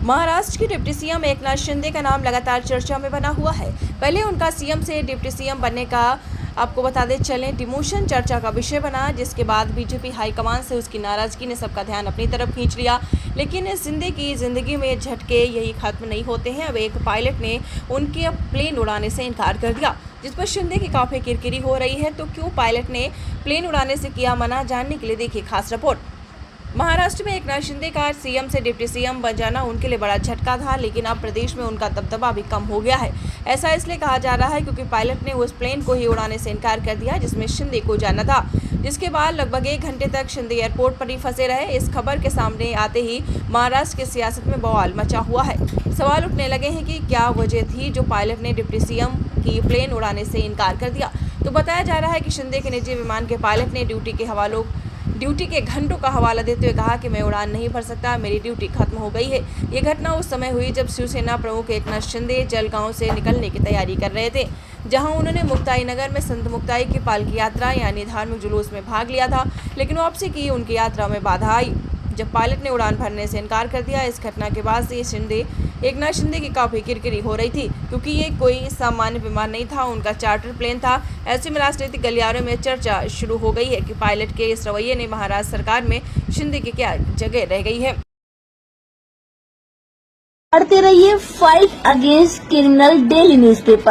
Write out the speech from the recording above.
महाराष्ट्र के deputy CM Eknath Shinde का नाम लगातार चर्चा में बना हुआ है। पहले उनका सीएम से डिप्टी सीएम बनने का आपको बता दें चलें डिमोशन चर्चा का विषय बना, जिसके बाद बीजेपी हाईकमान से उसकी नाराजगी ने सबका ध्यान अपनी तरफ खींच लिया। लेकिन शिंदे की जिंदगी में झटके यही खत्म नहीं होते हैं। अब एक पायलट ने उनके प्लेन उड़ाने से इनकार कर दिया, जिस पर शिंदे की काफी किरकिरी हो रही है। तो क्यों पायलट ने प्लेन उड़ाने से किया मना, जानने के लिए देखिए खास रिपोर्ट। महाराष्ट्र में एकनाथ शिंदे का सीएम से डिप्टी सीएम बन जाना उनके लिए बड़ा झटका था, लेकिन अब प्रदेश में उनका दबदबा भी कम हो गया है। ऐसा इसलिए कहा जा रहा है क्योंकि पायलट ने उस प्लेन को ही उड़ाने से इनकार कर दिया जिसमें शिंदे को जाना था, जिसके बाद लगभग 1 घंटे तक शिंदे एयरपोर्ट पर ही फंसे रहे। इस खबर के सामने आते ही महाराष्ट्र की सियासत में बवाल मचा हुआ है। सवाल उठने लगे हैं कि क्या वजह थी जो पायलट ने डिप्टी सीएम की प्लेन उड़ाने से इनकार कर दिया। तो बताया जा रहा है कि शिंदे के निजी विमान के पायलट ने ड्यूटी के घंटों का हवाला देते हुए कहा कि मैं उड़ान नहीं भर सकता, मेरी ड्यूटी खत्म हो गई है। ये घटना उस समय हुई जब शिवसेना प्रमुख एकनाथ शिंदे जलगांव से निकलने की तैयारी कर रहे थे, जहां उन्होंने मुक्ताई नगर में संत मुक्ताई की पालकी यात्रा यानी धार्मिक जुलूस में भाग लिया था। लेकिन वापसी की उनकी यात्रा में बाधा आई जब पायलट ने उड़ान भरने से इनकार कर दिया। इस घटना के बाद से एकनाथ शिंदे की काफी किरकिरी हो रही थी, क्योंकि ये कोई सामान्य विमान नहीं था, उनका चार्टर प्लेन था। ऐसे में राजनीतिक गलियारों में चर्चा शुरू हो गई है कि पायलट के इस रवैये ने महाराष्ट्र सरकार में शिंदे की क्या जगह रह गई है। पढ़ते रहिए fight against criminal daily newspaper.